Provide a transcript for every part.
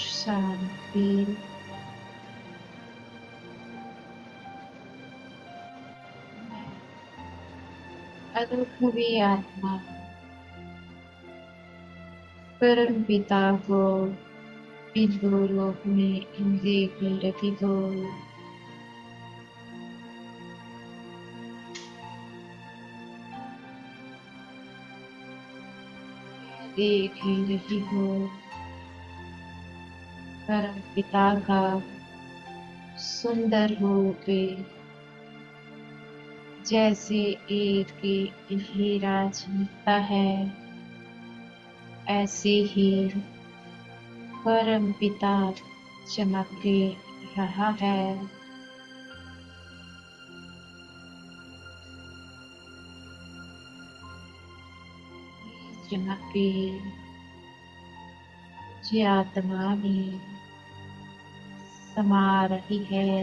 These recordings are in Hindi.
शांति। अनुभवी आत्मा परम पिता को इन लोक में इंद्रिय की रति को देख ही रही हो। परम पिता का सुंदर रूप जैसे एक हीरा चमकता है, ऐसे ही परम पिता चमक रहा है। चमक जी आत्मा में समा रही है।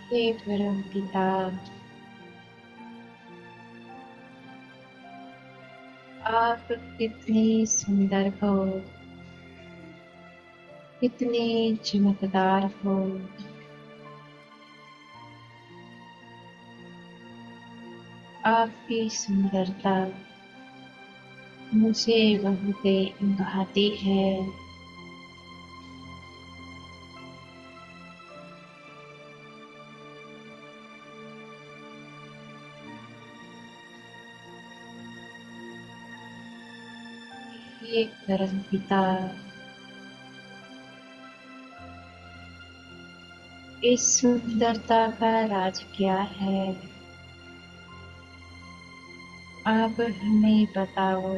हे परम पिता, आप कितने सुंदर हो, कितने चमकदार हो। आपकी सुंदरता मुझे बहुत भाती है। हे परम पिता, इस सुंदरता का राज क्या है? आप हमें बताओ।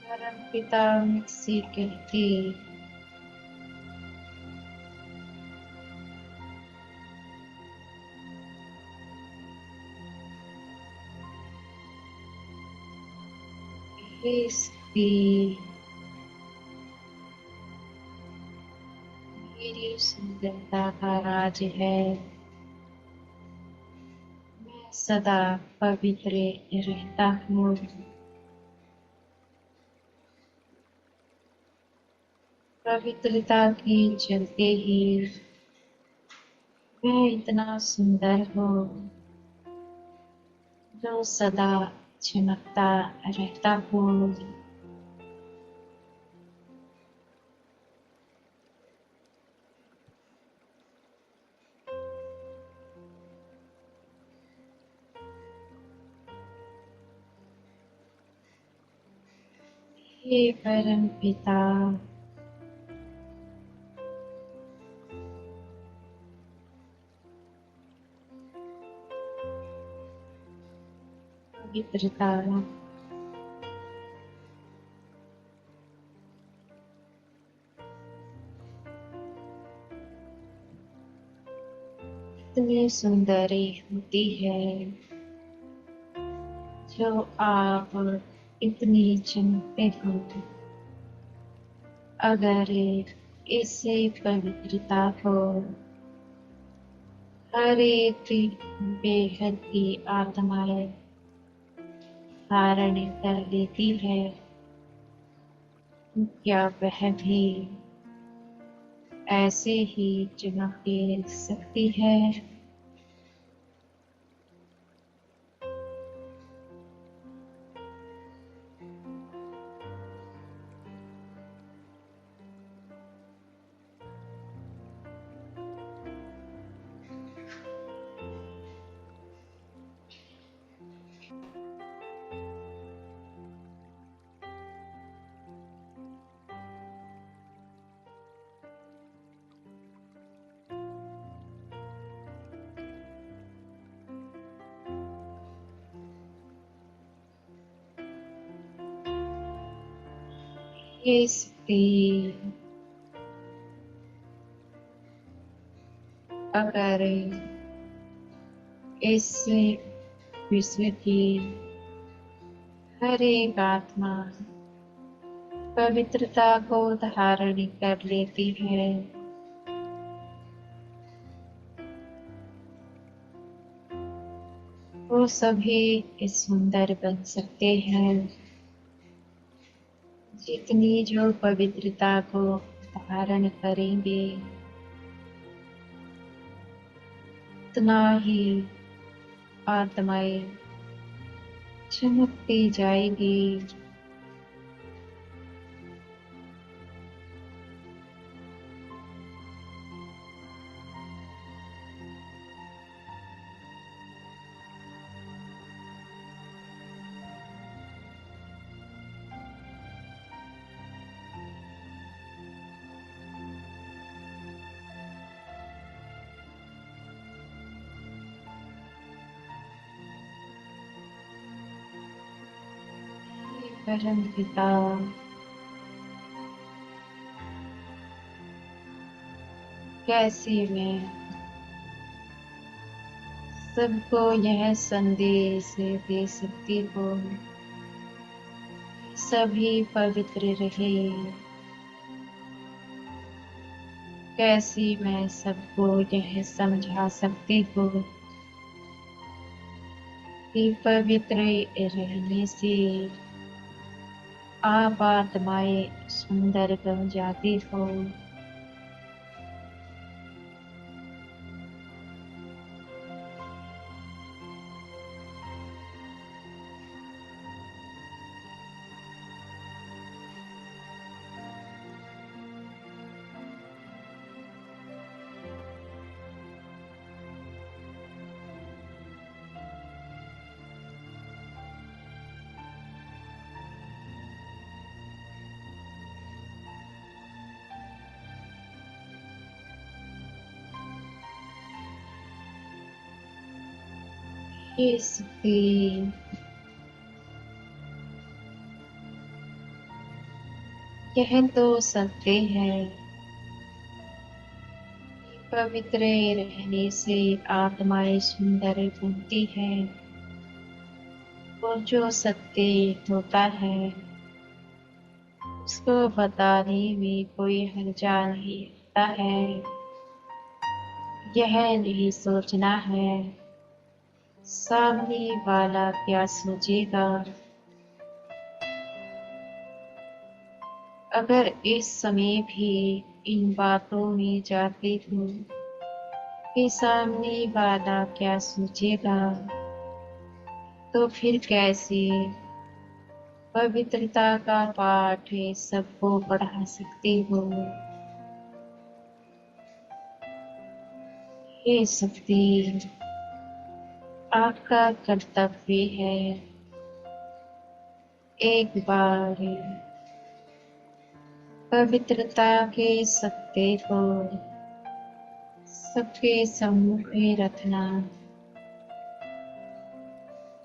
परम पिता मुझसे कहते, हे स्त्री, मेरी सुंदरता का राज है। मैं सदा पवित्र रहता हूँ। पवित्रता के चलते ही मैं इतना सुंदर हूँ, जो सदा चमकता रहता हूँ। हे परम पिता, पवित्रता इतनी सुंदर होती है, जो आप इतनी चमकते हो। अगर इससे पवित्रता को हर एक बेहद की आत्माएं धारण कर लेती है, क्या वह भी ऐसे ही चमक सकती है? ये स्त्री, अगर इस विश्व की हर एक आत्मा पवित्रता को धारण कर लेती है। वो सभी सुंदर बन सकते हैं जितनी जो पवित्रता को धारण करेंगे, उतना ही आत्माएं चमकती जाएगी। परम पिता, कैसे मैं सबको यह संदेश दे सकती हूँ, सभी पवित्र रहे। कैसे मैं सबको यह समझा सकती हूँ कि पवित्र रहने से आप आत्माएं सुंदर बन जाती हो। ये शक्ति कह तो सकते हैं, पवित्र रहने से आत्माएं सुंदर बनती है। और जो सत्य होता है उसको बताने में कोई हर्जा नहीं होता है। यह नहीं सोचना है सामने वाला क्या सोचेगा। अगर इस समय भी इन बातों में जाती हूँ कि सामने वाला क्या सोचेगा, तो फिर कैसे पवित्रता का पाठ सबको पढ़ा सकती हूँ। ये शक्ति आपका कर्तव्य है। एक बार पवित्रता के सत्य को सबके सम्मुख में रखना।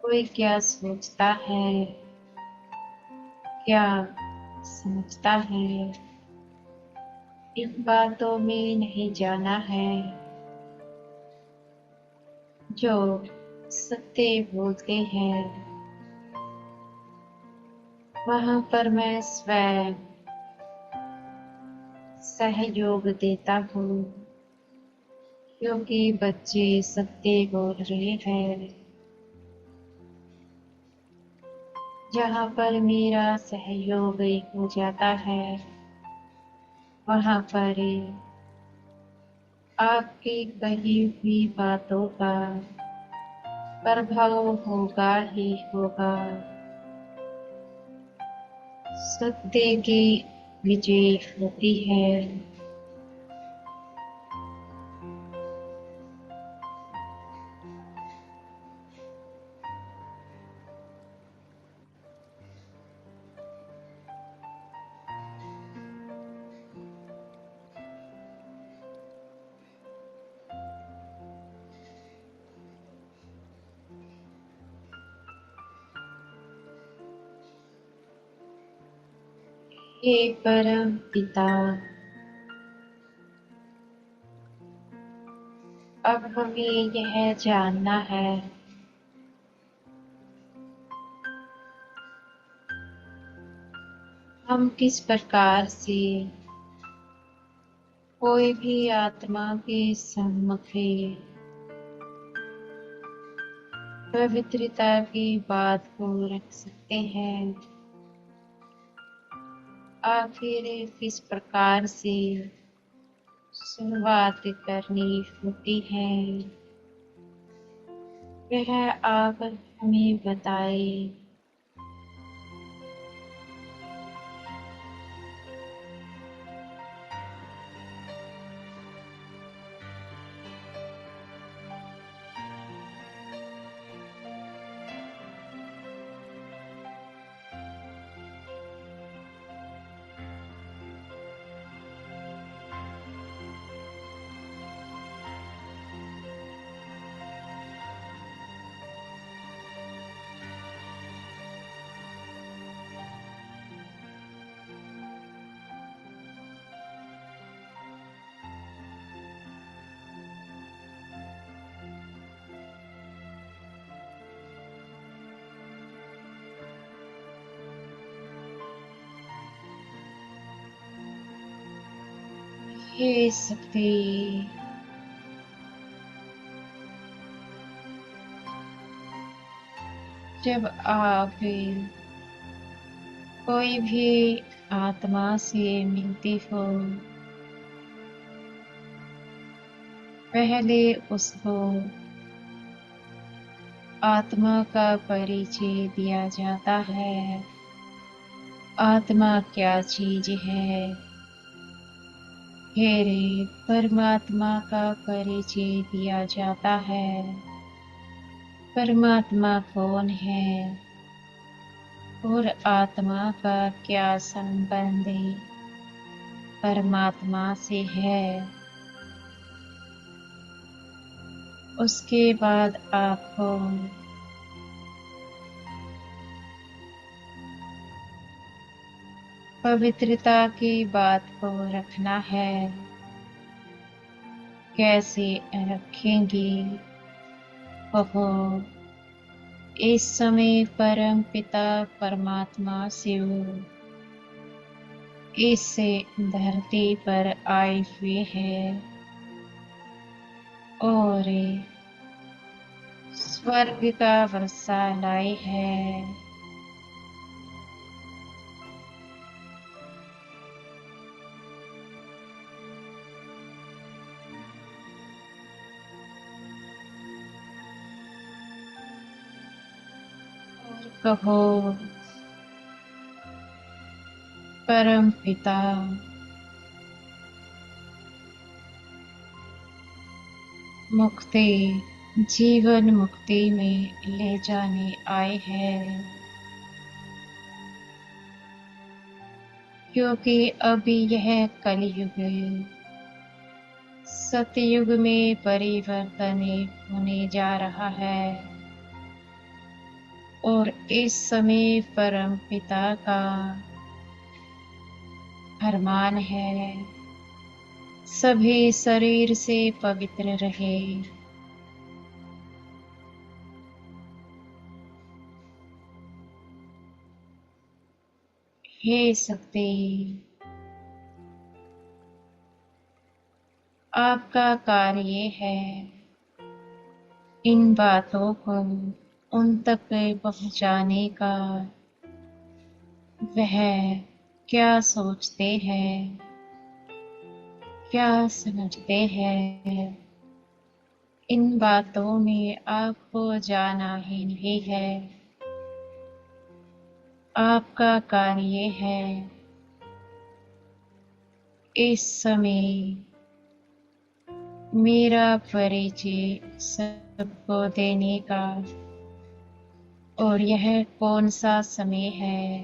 कोई क्या सोचता है, क्या समझता है, इन बातों में नहीं जाना है। जो सत्य बोलते हैं वहां पर मैं स्वयं सहयोग देता हूँ, क्योंकि बच्चे सत्य बोल रहे हैं। जहाँ पर मेरा सहयोग हो जाता है वहां पर आपकी कही हुई बातों का प्रभाव होगा ही होगा। सत्य की विजय होती है। हे परम पिता, अब हमें यह जानना है हम किस प्रकार से कोई भी आत्मा के सम्मुख पवित्रता की बात को रख सकते हैं। आखिर किस प्रकार से शुरुआत करनी होती है, वह आप हमें बताए। हे शक्ति, जब आप कोई भी आत्मा से मिलती हो, पहले उसको आत्मा का परिचय दिया जाता है। आत्मा क्या चीज है? फिर परमात्मा का परिचय दिया जाता है। परमात्मा कौन है और आत्मा का क्या संबंध परमात्मा से है? उसके बाद आपको पवित्रता की बात को रखना है। कैसे रखेंगे? कहो, इस समय परम पिता परमात्मा शिव इस धरती पर आए हुए हैं और स्वर्ग का वर्षा लाए है। और कहो, परम पिता मुक्ति, जीवन मुक्ति में ले जाने आए हैं, क्योंकि अभी यह कलयुग सतयुग में परिवर्तन होने जा रहा है और इस समय परम पिता का फरमान है, सभी शरीर से पवित्र रहे। हे शक्ति, आपका कार्य है इन बातों को उन तक पहुंचाने का। वह क्या सोचते हैं, क्या समझते हैं, इन बातों में आपको जाना ही नहीं है। आपका कार्य है इस समय मेरा परिचय सबको देने का। और यह कौन सा समय है?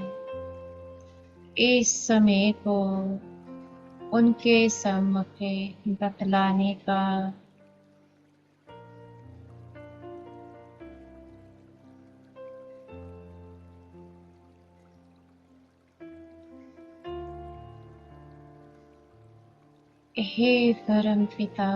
इस समय को उनके सम्मुख बतलाने का। हे परम पिता,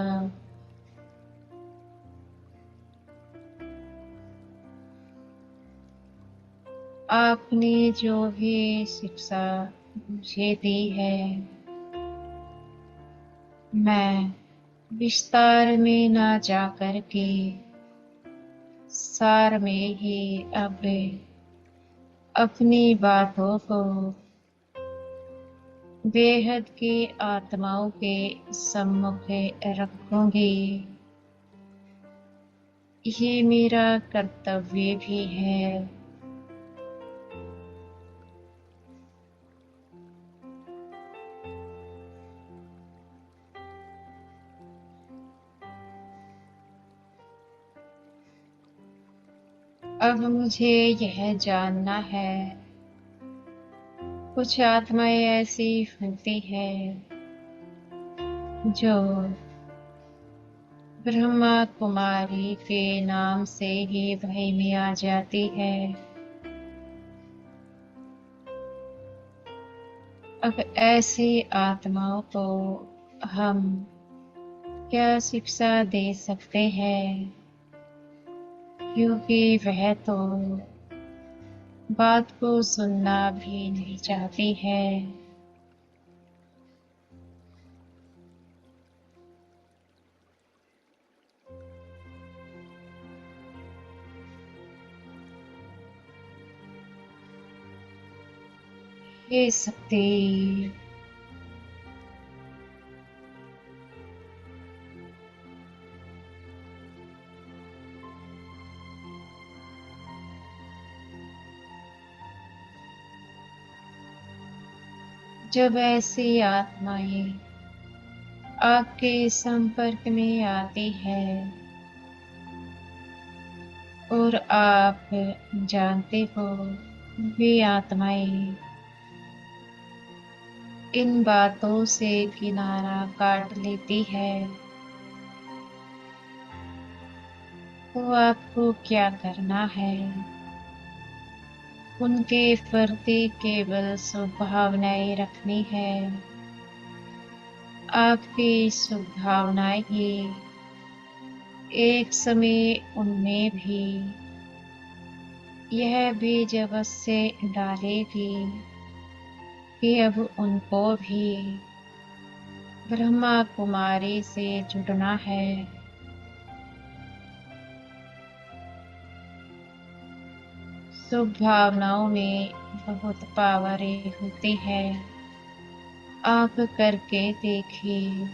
आपने जो भी शिक्षा मुझे दी है, मैं विस्तार में ना जा कर के सार में ही अब अपनी बातों को बेहद की आत्माओं के सम्मुख रखूंगी। ये मेरा कर्तव्य भी है। अब मुझे यह जानना है, कुछ आत्माएं ऐसी होती है जो ब्रह्मा कुमारी के नाम से ही भय में आ जाती है। अब ऐसी आत्माओं को हम क्या शिक्षा दे सकते हैं, क्योंकि वह तो बात को सुनना भी नहीं चाहती है। हे शक्ति, जब ऐसी आत्माएं आपके संपर्क में आती है और आप जानते हो वे आत्माएं इन बातों से किनारा काट लेती है, तो आपको क्या करना है? उनके प्रति केवल शुभभावनाएं रखनी है। आपकी शुभभावनाएं ही एक समय उनमें भी यह बीज अवश्य डालेगी कि अब उनको भी ब्रह्मा कुमारी से जुड़ना है। शुभ भावनाओं में बहुत पावर होती है, आप करके देखिए।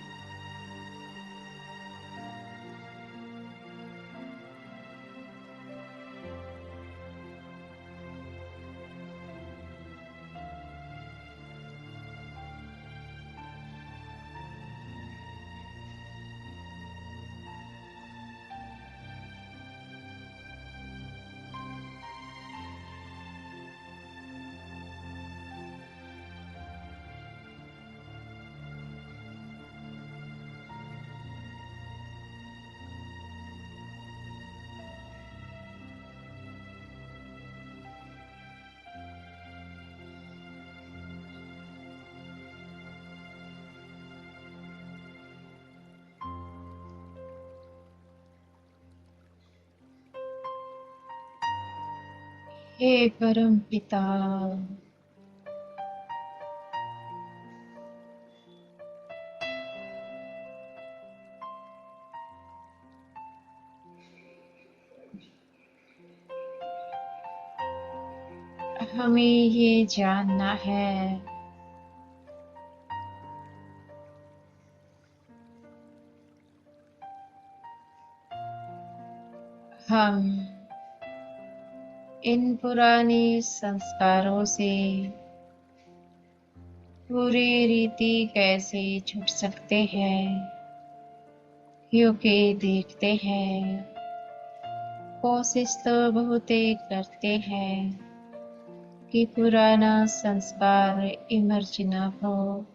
हे परम पिता, हमें ये जानना है, हम इन पुराने संस्कारों से पूरी रीति कैसे छूट सकते हैं, क्योंकि देखते हैं, कोशिश तो बहुत करते हैं कि पुराना संस्कार इमर्ज न हो,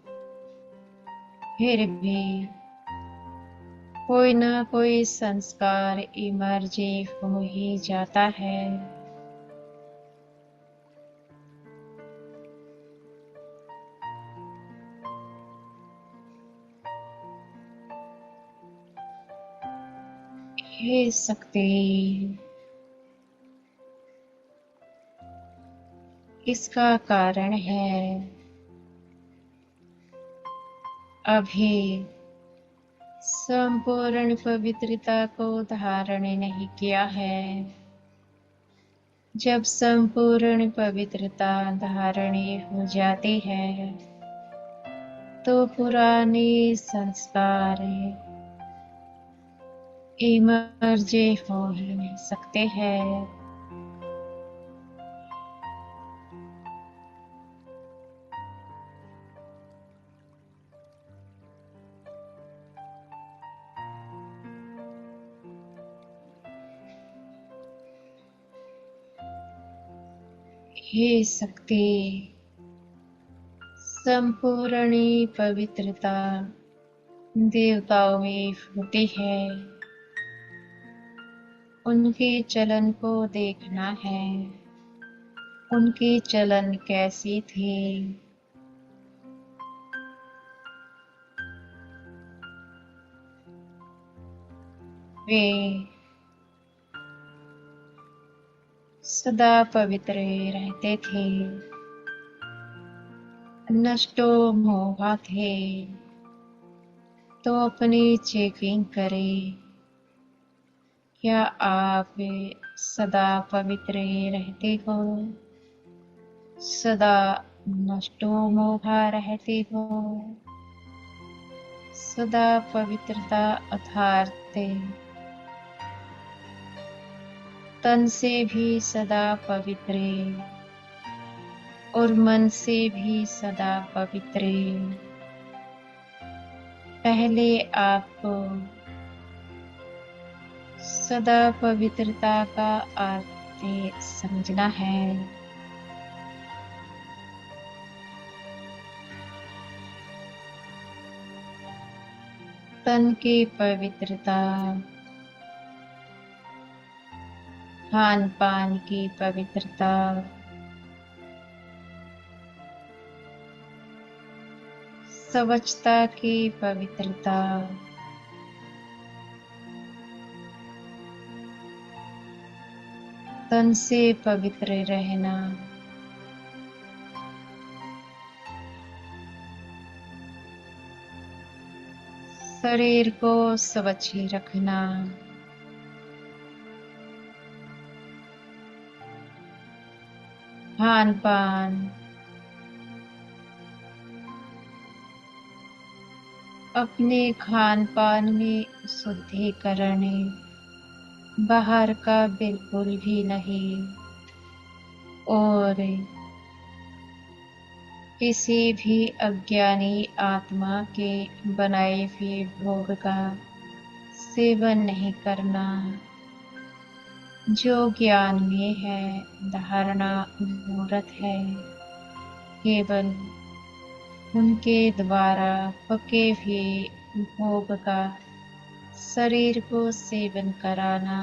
फिर भी कोई ना कोई संस्कार इमर्ज हो ही जाता है। हे शक्ति, इसका कारण है अभी संपूर्ण पवित्रता को धारण नहीं किया है। जब संपूर्ण पवित्रता धारण हो जाती है तो पुराने संस्कार इमर्जे हो ही नहीं सकते हैं। हे शक्ति, संपूर्ण पवित्रता देवताओं में होती है। उनके चलन को देखना है। उनकी चलन कैसी थी? वे सदा पवित्र रहते थे, नष्टो मोहा थे। तो अपनी चेकिंग करें, क्या आप सदा पवित्र रहते हो? सदा नष्टो मोहा रहते हो? सदा पवित्रता अर्थात तन से भी सदा पवित्र और मन से भी सदा पवित्र। पहले आपको सदा पवित्रता का अर्थ समझना है। तन की पवित्रता, खान पान की पवित्रता, स्वच्छता की पवित्रता, तन से पवित्र रहना, शरीर को स्वच्छ रखना, खान पान, अपने खान पान में शुद्धिकरण बाहर का बिल्कुल भी नहीं, और किसी भी अज्ञानी आत्मा के बनाए हुए भोग का सेवन नहीं करना। जो ज्ञान में है धारणा मूर्त है, केवल उनके द्वारा पके हुए भोग का शरीर को सेवन कराना।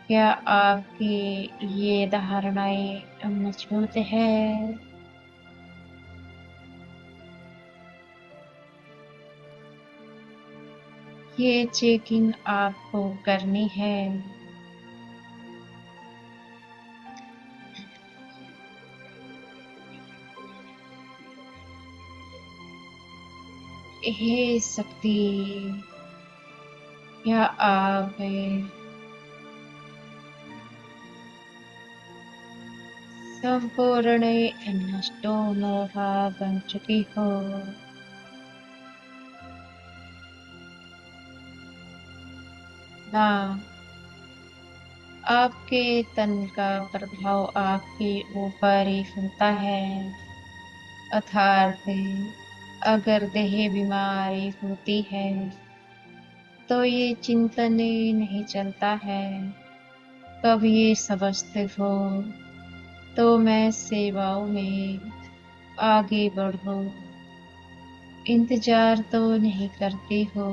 क्या आपकी ये धारणाएं मजबूत है? ये चेकिंग आपको करनी है। हे शक्ति, क्या आप संपूर्ण नष्टो मोहा बन चुकी हो? ना, आपके तन का प्रभाव आपके ऊपर ही होता है। अर्थात अगर देह बीमारी होती है तो ये चिंतन नहीं चलता है। कब ये समझते हो तो मैं सेवाओं में आगे बढ़ूं, इंतजार तो नहीं करती हो।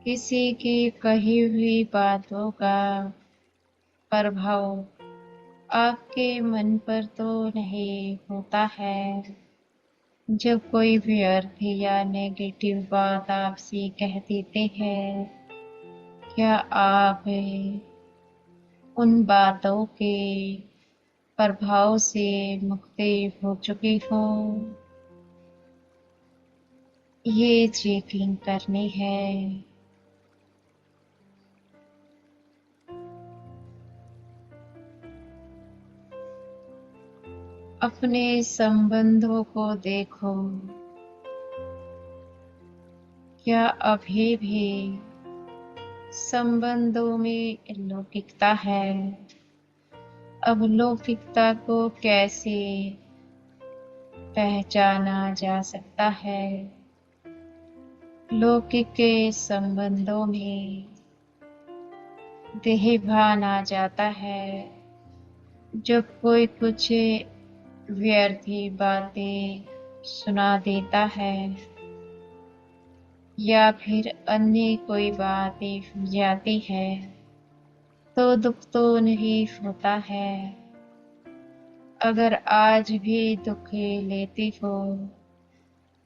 किसी की कही हुई बातों का प्रभाव आपके मन पर तो नहीं होता है जब कोई व्यर्थ या नेगेटिव बात आपसे कह देते हैं? क्या आप उन बातों के प्रभाव से मुक्त हो चुके हो? ये चेकिंग करनी है। अपने संबंधों को देखो। क्या अभी भी संबंधों में लौकिकता है? अब लौकिकता को कैसे पहचाना जा सकता है? लौकिक के संबंधों में देहभान आ जाता है जब कोई कुछ व्यर्थी बातें सुना देता है या फिर अन्य कोई बातें हो जाती है तो दुख तो नहीं होता है। अगर आज भी दुख लेती हो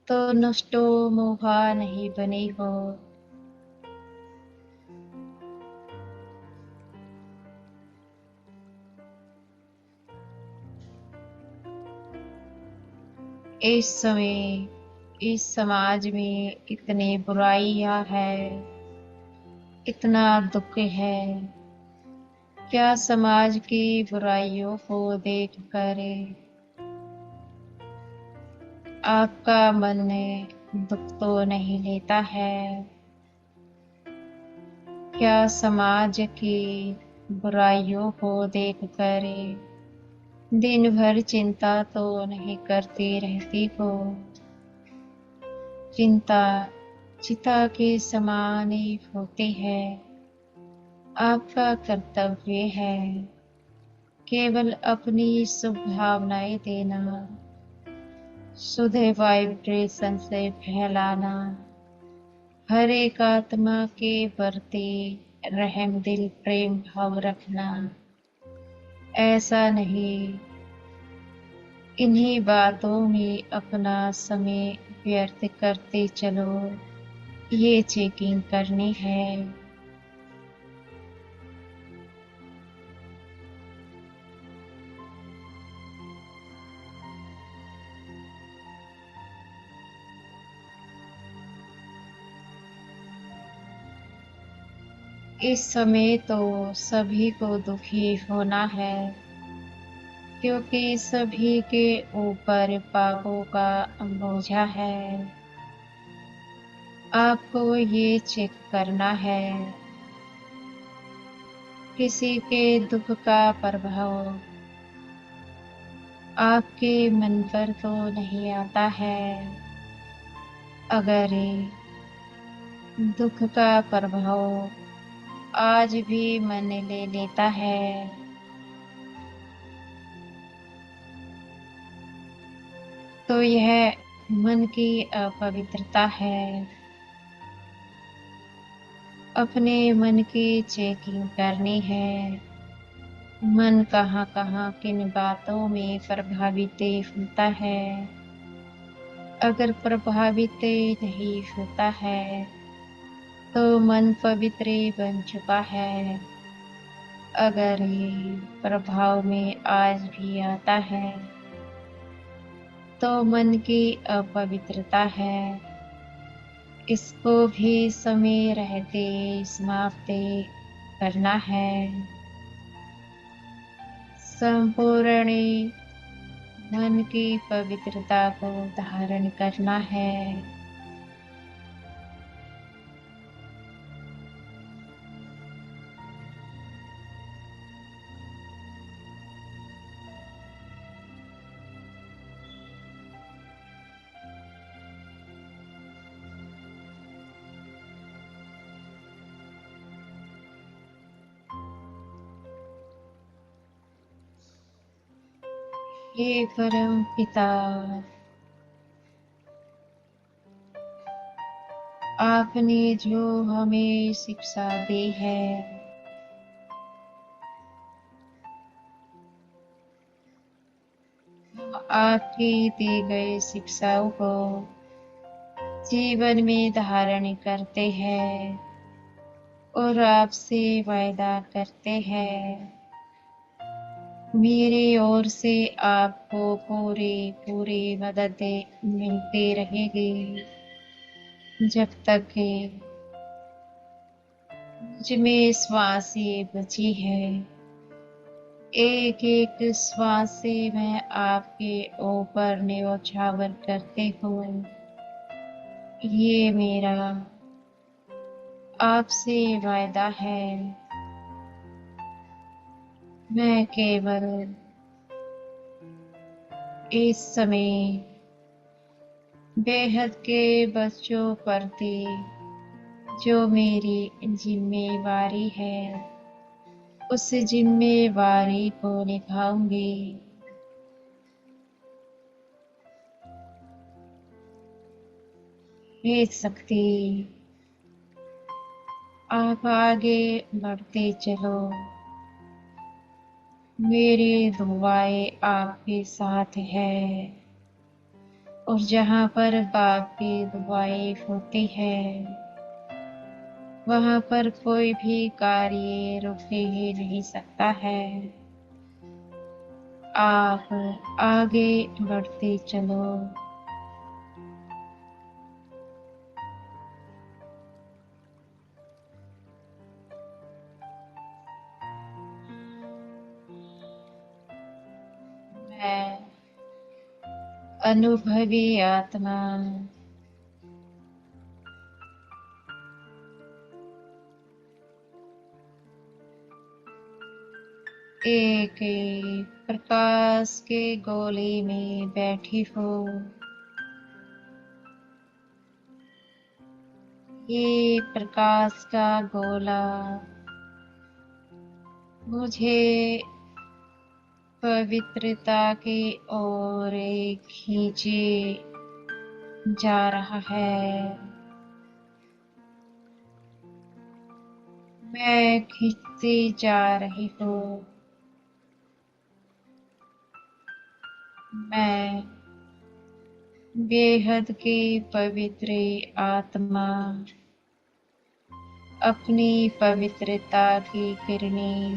तो नष्टो मोहा नहीं बनी हो। इस समय इस समाज में इतनी बुराइयां है, इतना दुख है। क्या समाज की बुराइयों को देखकर आपका मन दुख तो नहीं लेता है? क्या समाज की बुराइयों को देखकर दिन भर चिंता तो नहीं करती रहती हो? चिंता चिता के समान ही होती है। आपका कर्तव्य है केवल अपनी शुभ भावनाएं देना, शुद्ध वाइब्रेशन से फैलाना, हर एक आत्मा के प्रति रहम दिल प्रेम भाव रखना। ऐसा नहीं इन्हीं बातों में अपना समय व्यर्थ करते चलो। ये चेकिंग करनी है। इस समय तो सभी को दुखी होना है क्योंकि सभी के ऊपर पापों का बोझा है। आपको ये चेक करना है किसी के दुख का प्रभाव आपके मन पर तो नहीं आता है। अगर दुख का प्रभाव आज भी मन ले लेता है तो यह मन की अपवित्रता है। अपने मन की चेकिंग करनी है। मन कहाँ कहाँ किन बातों में प्रभावित होता है। अगर प्रभावित नहीं होता है तो मन पवित्र बन चुका है। अगर ये प्रभाव में आज भी आता है तो मन की अपवित्रता है। इसको भी समय रहते समाप्त करना है। संपूर्ण मन की पवित्रता को धारण करना है। हे परम पिता, आपने जो हमें शिक्षा दी है आपकी दी गई शिक्षाओं को जीवन में धारण करते हैं और आपसे वायदा करते हैं, मेरी ओर से आपको पूरी मदद मिलती रहेगी जब तक कि मुझ में श्वासें बची है। एक एक श्वास से मैं आपके ऊपर न्योछावर करते हुए ये मेरा आपसे वायदा है, मैं केवल इस समय बेहद के बच्चों प्रति जो मेरी जिम्मेवारी है उस जिम्मेवारी को निभाऊंगी। हे शक्ति, आप आगे बढ़ते चलो, मेरी दुआएं आपके साथ है और जहाँ पर बाप की दुआएं होती है वहाँ पर कोई भी कार्य रुक ही नहीं सकता है। आप आगे बढ़ते चलो। मैं अनुभवी आत्मा एक प्रकाश के गोले में बैठी हूँ। ये प्रकाश का गोला मुझे पवित्रता की ओर खींचे जा रहा है। मैं खींचती जा रही हूँ। मैं बेहद की पवित्र आत्मा अपनी पवित्रता की किरणें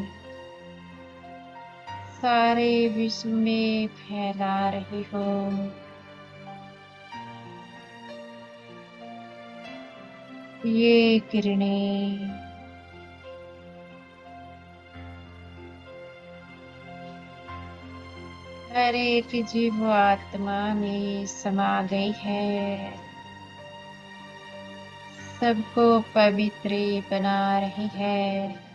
सारे विश्व में फैला रही हूँ। ये किरणें हर एक जीव आत्मा में समा गई है, सबको पवित्र बना रही है।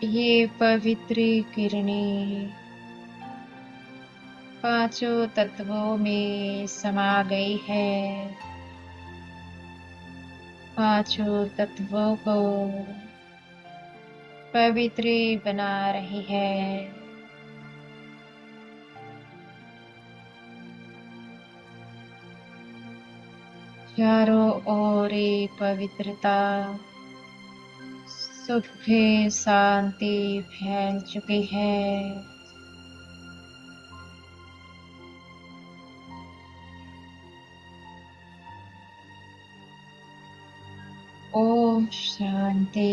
ये पवित्र किरणें पांचों तत्वों में समा गई है, पांचों तत्वों को पवित्र बना रही है। चारों ओर पवित्रता, सुख, शांति फैल चुकी है। ओम शांति।